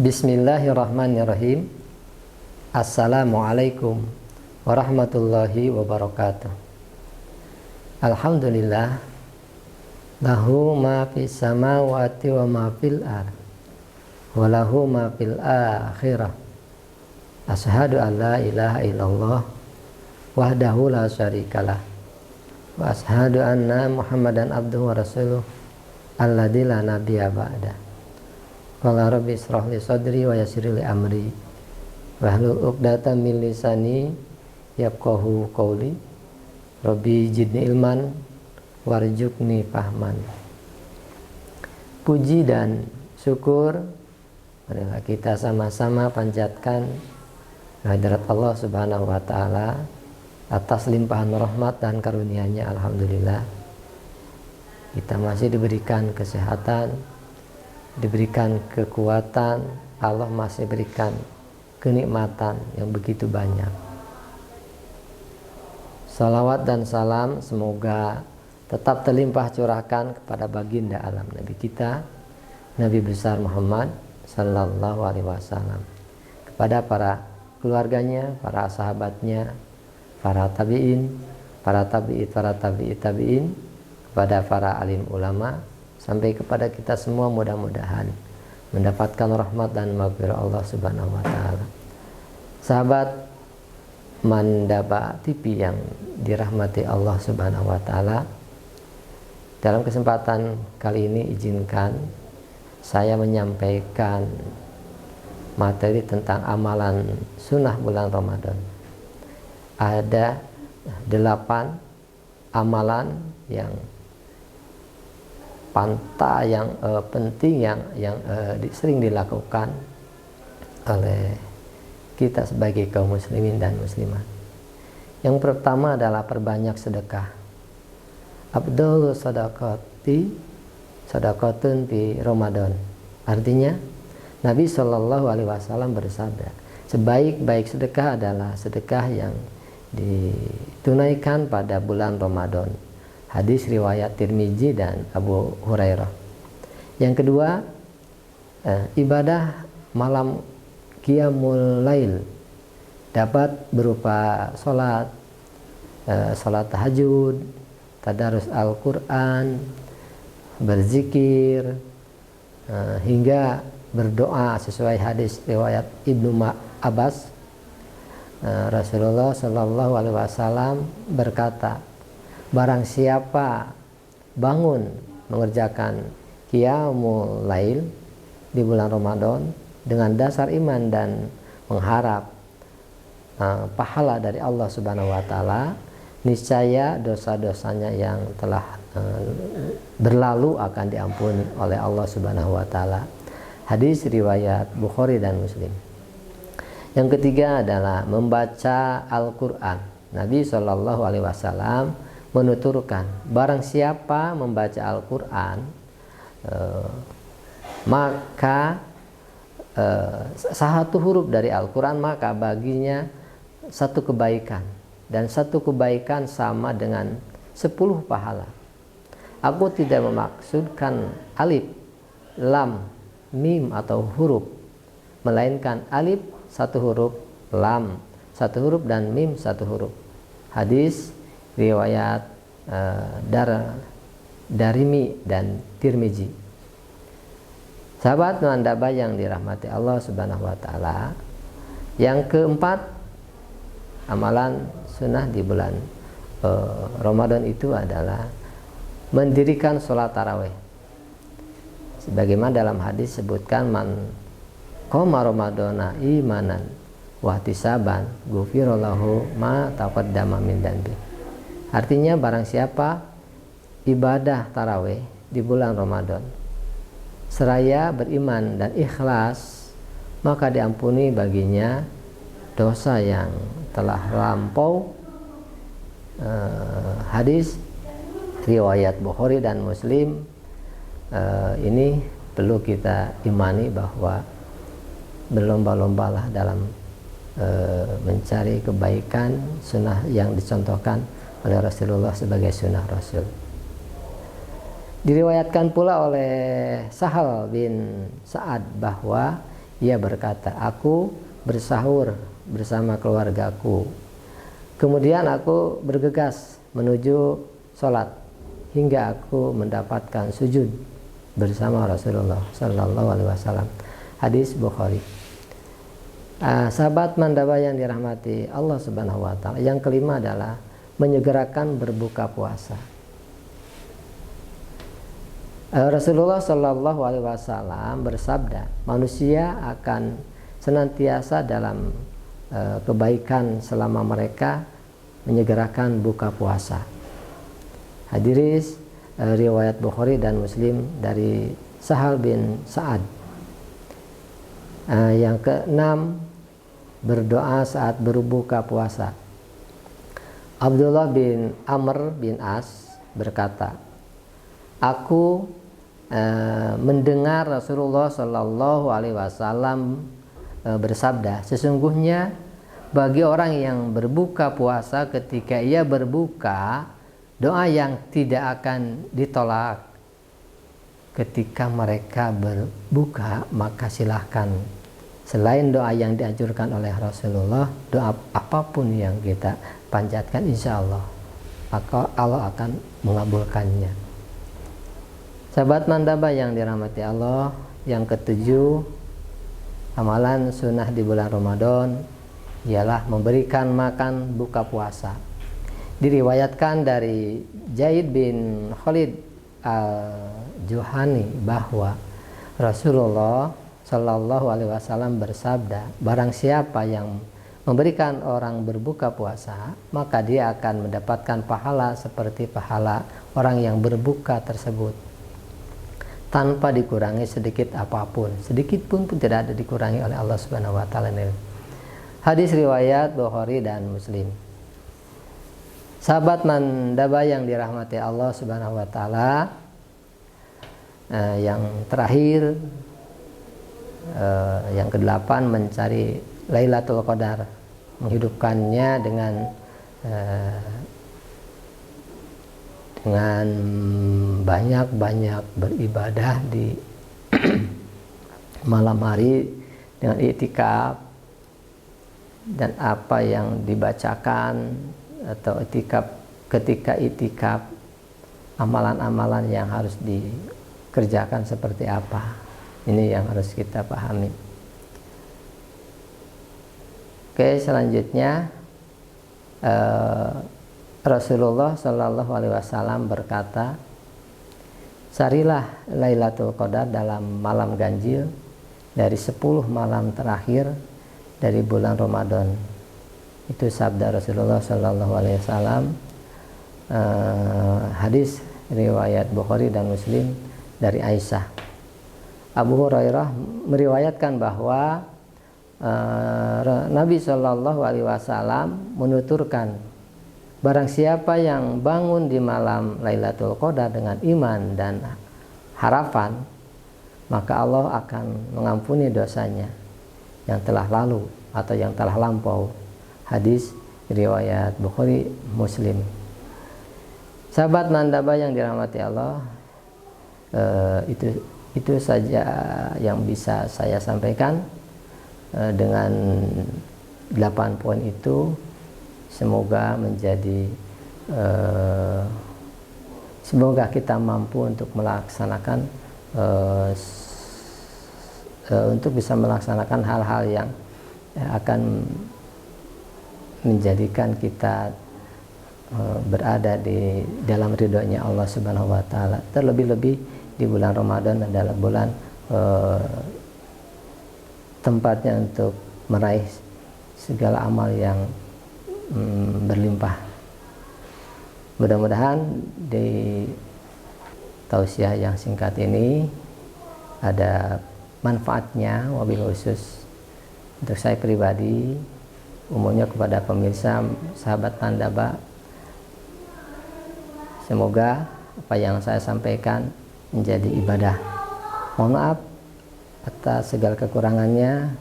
Bismillahirrahmanirrahim. Assalamualaikum warahmatullahi wabarakatuh. Alhamdulillah, lahu ma fis samawati wa ma fil ardh wa lahu ma fil akhirah. Asyhadu an la ilaha illallah wahdahu la syarikalah wa asyhadu anna Muhammadan abduhu wa rasuluh alladzi la nabiyya ba'da. Qala rabbi israh li sadri wa yassir li amri wahlul 'uqdatam min lisani yafqahu qawli. Rabbi zidni ilman warzuqni fahman. Puji dan syukur marilah kita sama-sama panjatkan kehadirat Allah Subhanahu wa taala atas limpahan rahmat dan karunia-Nya. Alhamdulillah, kita masih diberikan kesehatan, diberikan kekuatan. Allah masih berikan kenikmatan yang begitu banyak. Salawat dan salam semoga tetap terlimpah curahkan kepada baginda alam Nabi kita, Nabi besar Muhammad sallallahu alaihi wasallam, kepada para keluarganya, para sahabatnya, para tabi'in, para tabi'in, kepada para alim ulama, sampai kepada kita semua. Mudah-mudahan mendapatkan rahmat dan maghfirah Allah Subhanahu wa taala. Sahabat Mandapa TV yang dirahmati Allah Subhanahu wa taala, dalam kesempatan kali ini izinkan saya menyampaikan materi tentang amalan sunnah bulan Ramadan. Ada 8 amalan yang penting yang sering dilakukan oleh kita sebagai kaum muslimin dan muslimat. Yang pertama adalah perbanyak sedekah. Afdhalus sadaqatun fi Ramadan. Artinya Nabi Shallallahu alaihi wasallam bersabda, sebaik-baik sedekah adalah sedekah yang ditunaikan pada bulan Ramadan. Hadis riwayat Tirmizi dan Abu Hurairah. Yang kedua, ibadah malam Qiyamul Lail, dapat berupa salat tahajud, tadarus Al-Quran, berzikir, hingga berdoa sesuai hadis riwayat Ibnu Abbas. Rasulullah Shallallahu alaihi wasallam berkata, barang siapa bangun mengerjakan Qiyamul Lail di bulan Ramadan dengan dasar iman dan mengharap pahala dari Allah Subhanahu wa taala, niscaya dosa-dosanya yang telah berlalu akan diampuni oleh Allah Subhanahu wa taala. Hadis riwayat Bukhari dan Muslim. Yang ketiga adalah membaca Al-Qur'an. Nabi Shallallahu alaihi wasallam menuturkan, barang siapa membaca Al-Qur'an maka satu huruf dari Al-Quran maka baginya satu kebaikan, dan satu kebaikan sama dengan 10 pahala. Aku tidak memaksudkan alif, lam, mim atau huruf, melainkan alif satu huruf, lam satu huruf, dan mim satu huruf. Hadis riwayat Darimi dan Tirmizi. Sahabat Mandaba yang dirahmati Allah Subhanahu wa taala, yang keempat amalan sunnah di bulan Ramadan itu adalah mendirikan sholat tarawih. Sebagaimana dalam hadis sebutkan, man qoma ramadhana imanan wa ihtisaban ghufira lahu ma taqaddama min dzanbi. Artinya, barang siapa ibadah tarawih di bulan Ramadan seraya beriman dan ikhlas, maka diampuni baginya dosa yang telah lampau. Hadis riwayat Bukhari dan Muslim. Ini perlu kita imani bahwa berlomba-lombalah dalam mencari kebaikan sunnah yang dicontohkan oleh Rasulullah sebagai sunnah Rasul. Diriwayatkan pula oleh Sahal bin Sa'ad bahwa ia berkata, aku bersahur bersama keluargaku. Kemudian aku bergegas menuju sholat hingga aku mendapatkan sujud bersama Rasulullah Sallallahu Alaihi Wasallam. Hadis Bukhari. Sahabat mandaba yang dirahmati Allah Subhanahu Wa Taala. Yang kelima adalah menyegerakan berbuka puasa. Rasulullah Sallallahu Alaihi Wasallam bersabda, manusia akan senantiasa dalam kebaikan selama mereka menyegerakan buka puasa. Hadis riwayat Bukhari dan Muslim dari Sahal bin Sa'ad. Yang keenam, berdoa saat berbuka puasa. Abdullah bin Amr bin As berkata, aku mendengar Rasulullah Sallallahu Alaihi Wasallam bersabda, sesungguhnya bagi orang yang berbuka puasa ketika ia berbuka, doa yang tidak akan ditolak. Ketika mereka berbuka, maka silahkan, selain doa yang dianjurkan oleh Rasulullah, doa apapun yang kita panjatkan, insya Allah maka Allah akan mengabulkannya. Sahabat mandaba yang dirahmati Allah, yang ketujuh, amalan sunnah di bulan Ramadan ialah memberikan makan buka puasa. Diriwayatkan dari Zaid bin Khalid al-Juhani bahwa Rasulullah Sallallahu Alaihi Wasallam bersabda, barang siapa yang memberikan orang berbuka puasa, maka dia akan mendapatkan pahala seperti pahala orang yang berbuka tersebut, tanpa dikurangi sedikit apapun, sedikit pun tidak ada dikurangi oleh Allah Subhanahu Wa Taala. Hadis riwayat Bukhari dan Muslim. Sahabat mandaba yang dirahmati Allah Subhanahu Wa Taala, yang terakhir, yang kedelapan, mencari Lailatul Qadar, menghidupkannya dengan banyak-banyak beribadah di malam hari dengan i'tikaf, dan apa yang dibacakan atau ketika i'tikaf, amalan-amalan yang harus dikerjakan seperti apa. Ini yang harus kita pahami. Oke, selanjutnya Rasulullah Sallallahu Alaihi Wasallam berkata, carilah Lailatul Qadar dalam malam ganjil dari 10 malam terakhir dari bulan Ramadan. Itu sabda Rasulullah Sallallahu Alaihi Wasallam. Hadis riwayat Bukhari dan Muslim dari Aisyah. Abu Hurairah meriwayatkan bahwa Nabi Sallallahu Alaihi Wasallam menuturkan, barang siapa yang bangun di malam Lailatul Qadar dengan iman dan harapan, maka Allah akan mengampuni dosanya yang telah lalu atau yang telah lampau. Hadis riwayat Bukhari Muslim. Sahabat mandaba yang dirahmati Allah, itu saja yang bisa saya sampaikan. Dengan 8 poin itu, semoga kita mampu untuk melaksanakan untuk bisa melaksanakan hal-hal yang akan menjadikan kita berada di dalam ridhonya Allah Subhanahu Wa Taala. Terlebih-lebih di bulan Ramadan adalah bulan tempatnya untuk meraih segala amal yang berlimpah. Mudah-mudahan di tausiah yang singkat ini ada manfaatnya, wabil khusus untuk saya pribadi, umumnya kepada pemirsa sahabat mandaba. Semoga apa yang saya sampaikan menjadi ibadah. Mohon maaf atas segala kekurangannya.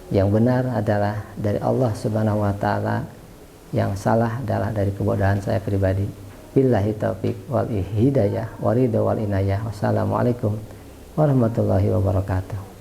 Yang benar adalah dari Allah Subhanahu Wa Taala, yang salah adalah dari kebodohan saya pribadi. Billahi taufiq wal hidayah, waridho wal inayah. Wassalamualaikum warahmatullahi wabarakatuh.